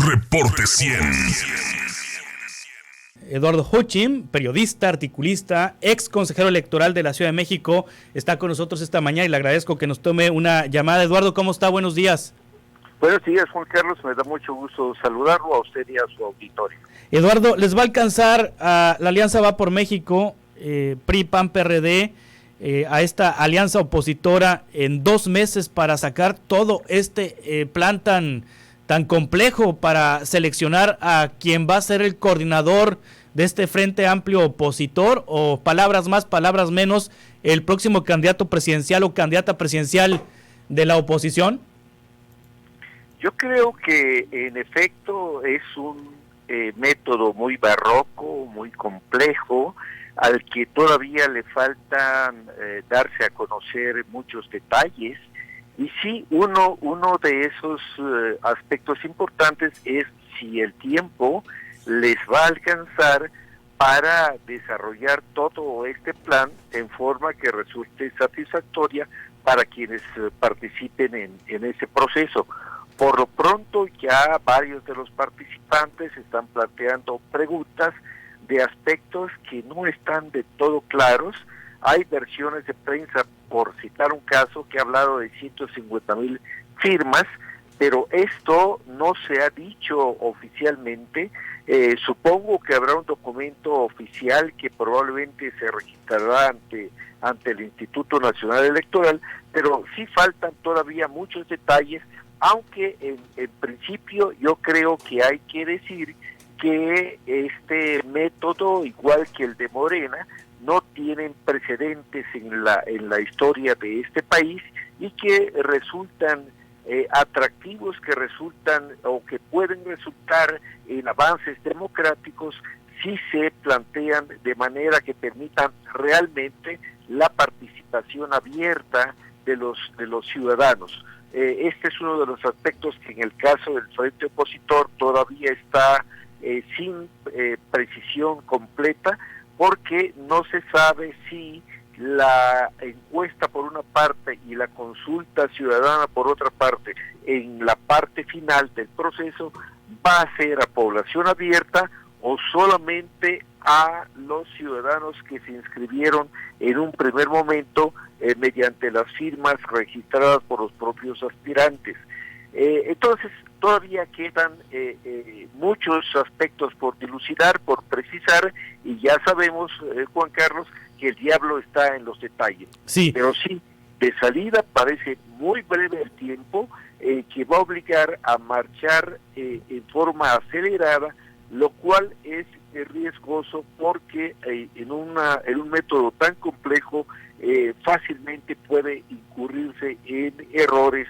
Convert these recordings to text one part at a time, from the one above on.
Reporte 100. Eduardo Hutching, periodista, articulista, ex consejero electoral de la Ciudad de México, está con nosotros esta mañana y le agradezco que nos tome una llamada. Eduardo, ¿cómo está? Buenos días. Buenos días, Juan Carlos. Me da mucho gusto saludarlo a usted y a su auditorio. Eduardo, ¿les va a alcanzar a la Alianza Va por México, PRI, PAN, PRD, a esta alianza opositora en 2 meses para sacar todo este plan tan complejo para seleccionar a quien va a ser el coordinador de este Frente Amplio opositor, o palabras más, palabras menos, el próximo candidato presidencial o candidata presidencial de la oposición? Yo creo que en efecto es un método muy barroco, muy complejo, al que todavía le faltan darse a conocer muchos detalles. Y sí, uno de esos aspectos importantes es si el tiempo les va a alcanzar para desarrollar todo este plan en forma que resulte satisfactoria para quienes participen en ese proceso. Por lo pronto ya varios de los participantes están planteando preguntas de aspectos que no están de todo claros. Hay versiones de prensa, por citar un caso, que ha hablado de 150,000 firmas, pero esto no se ha dicho oficialmente. Supongo que habrá un documento oficial que probablemente se registrará ante el Instituto Nacional Electoral, pero sí faltan todavía muchos detalles, aunque en principio yo creo que hay que decir que este método, igual que el de Morena, no tienen precedentes en la historia de este país y que resultan atractivos, que resultan o que pueden resultar en avances democráticos si se plantean de manera que permitan realmente la participación abierta de los ciudadanos. Este es uno de los aspectos que en el caso del Frente Opositor todavía está sin precisión completa, porque no se sabe si la encuesta por una parte y la consulta ciudadana por otra parte, en la parte final del proceso, va a ser a población abierta o solamente a los ciudadanos que se inscribieron en un primer momento mediante las firmas registradas por los propios aspirantes. Entonces, todavía quedan muchos aspectos por dilucidar, por precisar, y ya sabemos, Juan Carlos, que el diablo está en los detalles. Sí. Pero sí, de salida parece muy breve el tiempo que va a obligar a marchar en forma acelerada, lo cual es riesgoso porque en un método tan complejo fácilmente puede incurrirse en errores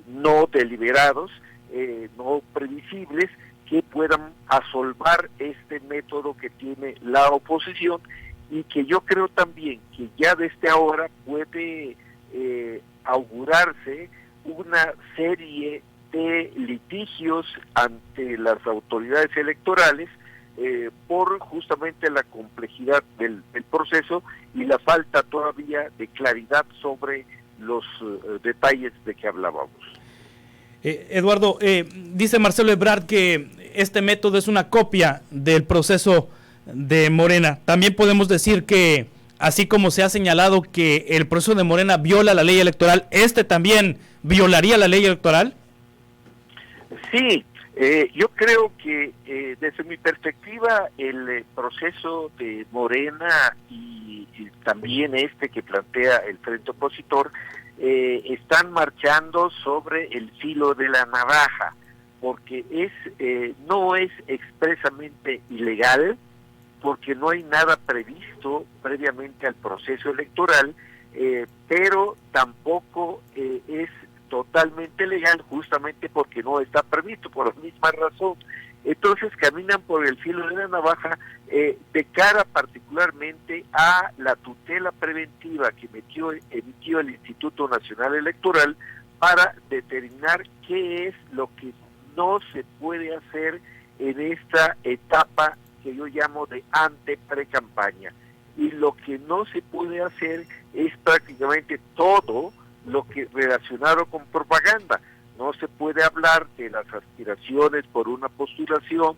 no deliberados, no previsibles, que puedan asolvar este método que tiene la oposición, y que yo creo también que ya desde ahora puede augurarse una serie de litigios ante las autoridades electorales por justamente la complejidad del proceso y la falta todavía de claridad sobre los detalles de que hablábamos. Eduardo, dice Marcelo Ebrard que este método es una copia del proceso de Morena. También podemos decir que, así como se ha señalado que el proceso de Morena viola la ley electoral, ¿este también violaría la ley electoral? Sí, yo creo que desde mi perspectiva el proceso de Morena y también este que plantea el Frente Opositor están marchando sobre el filo de la navaja, porque no es expresamente ilegal, porque no hay nada previsto previamente al proceso electoral, pero tampoco es totalmente legal, justamente porque no está previsto, por la misma razón. Entonces caminan por el filo de la navaja de cara particularmente a la tutela preventiva que emitió el Instituto Nacional Electoral para determinar qué es lo que no se puede hacer en esta etapa que yo llamo de ante-pre-campaña. Y lo que no se puede hacer es prácticamente todo lo que relacionado con propaganda. no se puede hablar de las aspiraciones por una postulación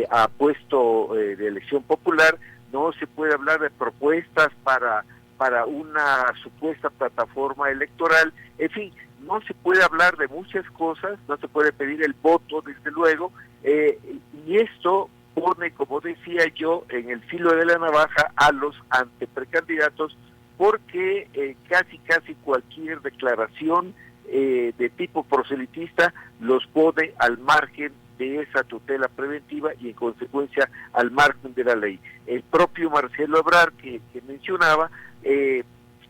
a puesto de elección popular, no se puede hablar de propuestas para una supuesta plataforma electoral, en fin, no se puede hablar de muchas cosas, no se puede pedir el voto, desde luego, y esto pone, como decía yo, en el filo de la navaja a los anteprecandidatos, porque casi cualquier declaración de tipo proselitista los pone al margen de esa tutela preventiva y en consecuencia al margen de la ley. El propio Marcelo Ebrard que mencionaba,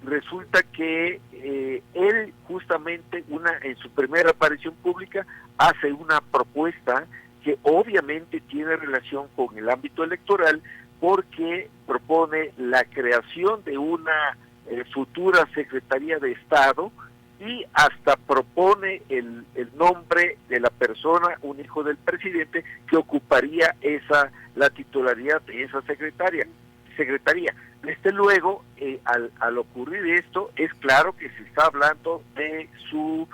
resulta que él justamente en su primera aparición pública hace una propuesta que obviamente tiene relación con el ámbito electoral, porque propone la creación de una futura Secretaría de Estado y hasta propone el nombre de la persona, un hijo del presidente, que ocuparía la titularidad de esa secretaría. Desde luego, al ocurrir esto, es claro que se está hablando de su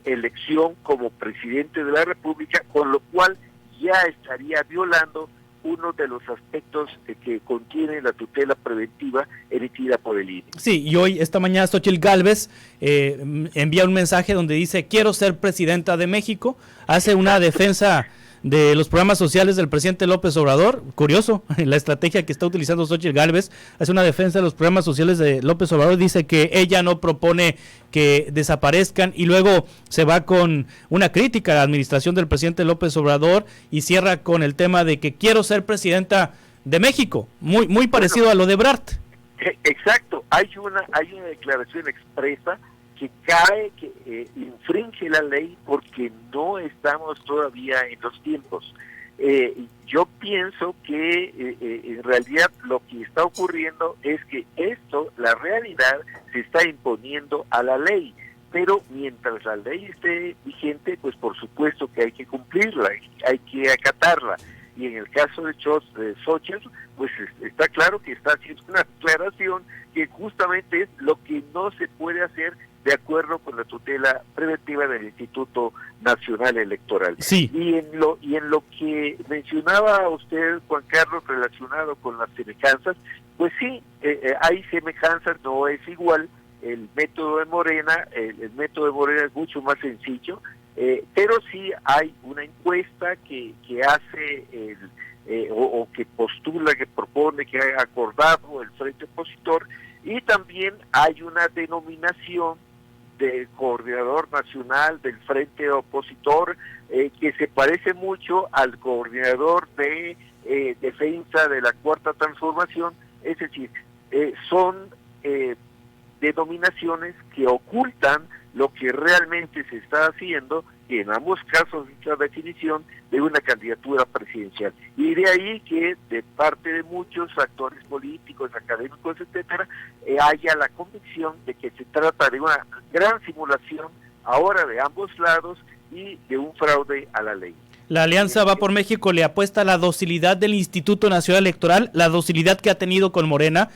elección como presidente de la República, con lo cual ya estaría violando uno de los aspectos que contiene la tutela preventiva emitida por el INE. Sí, y hoy, esta mañana, Xóchitl Gálvez envía un mensaje donde dice: quiero ser presidenta de México, hace una defensa de los programas sociales del presidente López Obrador. Curioso, la estrategia que está utilizando Xóchitl Gálvez, hace una defensa de los programas sociales de López Obrador, dice que ella no propone que desaparezcan, y luego se va con una crítica a la administración del presidente López Obrador y cierra con el tema de que quiero ser presidenta de México, muy parecido a lo de Ebrard. Exacto, hay una declaración expresa que infringe la ley porque no estamos todavía en los tiempos. Yo pienso que en realidad lo que está ocurriendo es que la realidad se está imponiendo a la ley, pero mientras la ley esté vigente, pues por supuesto que hay que cumplirla, hay que acatarla. Y en el caso de Xóchitl, pues está claro que está haciendo una declaración que justamente es lo que no se puede hacer de acuerdo con la tutela preventiva del Instituto Nacional Electoral. Sí. Y en lo que mencionaba usted, Juan Carlos, relacionado con las semejanzas, pues sí, hay semejanzas, no es igual. El método de Morena, el método de Morena es mucho más sencillo, pero sí hay una encuesta que hace o que postula, que propone, que ha acordado el Frente Opositor, y también hay una denominación de coordinador nacional del Frente Opositor que se parece mucho al coordinador de defensa de la Cuarta Transformación. Es decir, son denominaciones que ocultan lo que realmente se está haciendo, y en ambos casos es la definición de una candidatura presidencial. Y de ahí que de parte de muchos actores políticos, académicos, etcétera, haya la convicción de que se trata de una gran simulación ahora de ambos lados y de un fraude a la ley. La Alianza Va por México le apuesta a la docilidad del Instituto Nacional Electoral, la docilidad que ha tenido con Morena,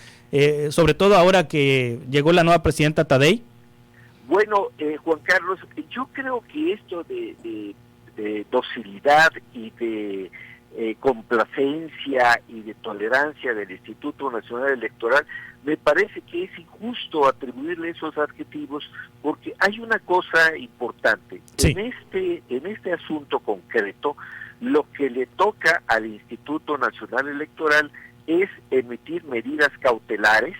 sobre todo ahora que llegó la nueva presidenta Tadei. Bueno, Juan Carlos, yo creo que esto de docilidad y de complacencia y de tolerancia del Instituto Nacional Electoral, me parece que es injusto atribuirle esos adjetivos, porque hay una cosa importante. Sí. En este asunto concreto, lo que le toca al Instituto Nacional Electoral es emitir medidas cautelares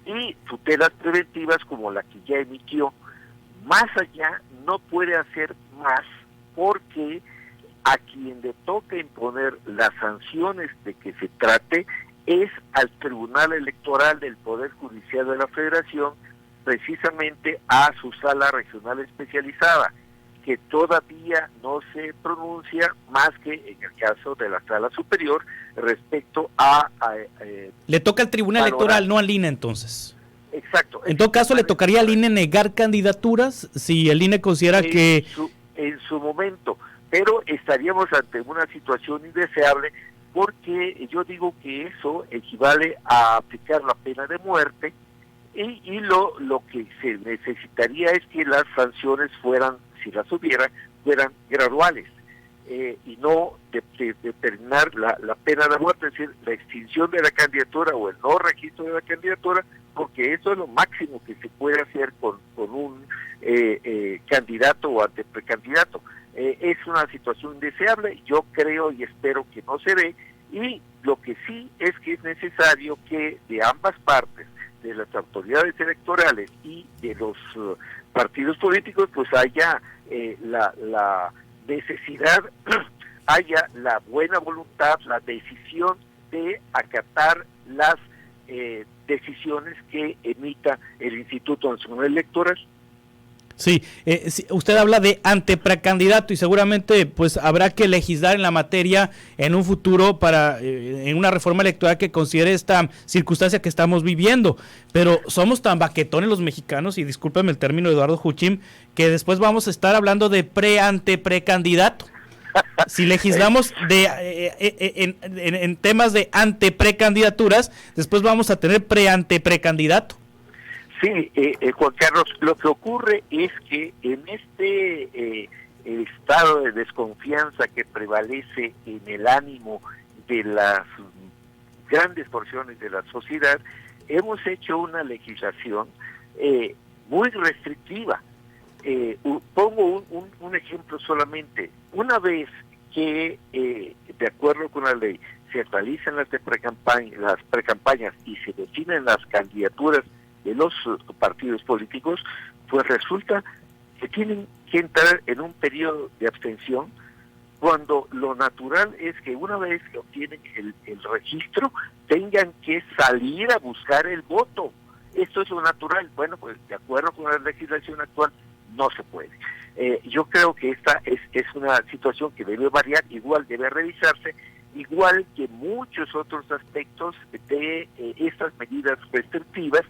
y tutelas preventivas como la que ya emitió. Más allá no puede hacer más, porque a quien le toca imponer las sanciones de que se trate es al Tribunal Electoral del Poder Judicial de la Federación, precisamente a su sala regional especializada, que todavía no se pronuncia más que en el caso de la sala superior respecto a le toca al Tribunal Electoral, no al INE, entonces. Exacto. En todo caso, le tocaría al INE negar candidaturas si el INE considera que... En su momento, pero estaríamos ante una situación indeseable, porque yo digo que eso equivale a aplicar la pena de muerte, y lo que se necesitaría es que las sanciones fueran si las hubiera, fueran graduales y no determinar la pena de muerte, es decir, la extinción de la candidatura o el no registro de la candidatura, porque eso es lo máximo que se puede hacer con un candidato o anteprecandidato. Es una situación indeseable, yo creo y espero que no se dé, y lo que sí es que es necesario que de ambas partes, de las autoridades electorales y de los partidos políticos, pues haya la necesidad, haya la buena voluntad, la decisión de acatar las decisiones que emita el Instituto Nacional Electoral. Sí, usted habla de anteprecandidato y seguramente pues habrá que legislar en la materia en un futuro para en una reforma electoral que considere esta circunstancia que estamos viviendo, pero somos tan baquetones los mexicanos, y discúlpeme el término, Eduardo Juchín, que después vamos a estar hablando de anteprecandidato. Si legislamos en temas de anteprecandidaturas, después vamos a tener anteprecandidato. Sí, Juan Carlos, lo que ocurre es que en este estado de desconfianza que prevalece en el ánimo de las grandes porciones de la sociedad, hemos hecho una legislación muy restrictiva. Pongo un ejemplo solamente. Una vez que, de acuerdo con la ley, se realizan las precampañas y se definen las candidaturas de los partidos políticos, pues resulta que tienen que entrar en un periodo de abstención, cuando lo natural es que una vez que obtienen el registro, tengan que salir a buscar el voto. Esto es lo natural. Bueno, pues de acuerdo con la legislación actual, no se puede. Yo creo que esta es una situación que debe variar, igual debe revisarse, igual que muchos otros aspectos de estas medidas restrictivas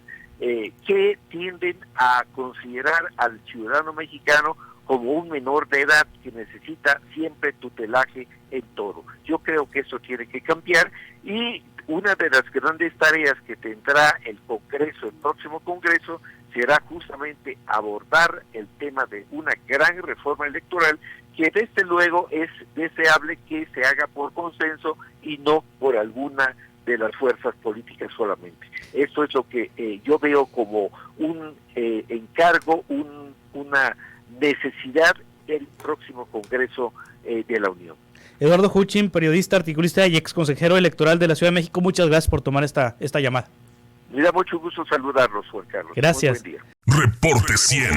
que tienden a considerar al ciudadano mexicano como un menor de edad que necesita siempre tutelaje en todo. Yo creo que eso tiene que cambiar, y una de las grandes tareas que tendrá el Congreso, el próximo Congreso, será justamente abordar el tema de una gran reforma electoral que desde luego es deseable que se haga por consenso y no por alguna de las fuerzas políticas solamente. Esto es lo que yo veo como un encargo, una necesidad del próximo Congreso de la Unión. Eduardo Juchín, periodista, articulista y ex consejero electoral de la Ciudad de México, muchas gracias por tomar esta llamada. Me da mucho gusto saludarlos, Juan Carlos. Gracias. Muy buen día. Reporte 100.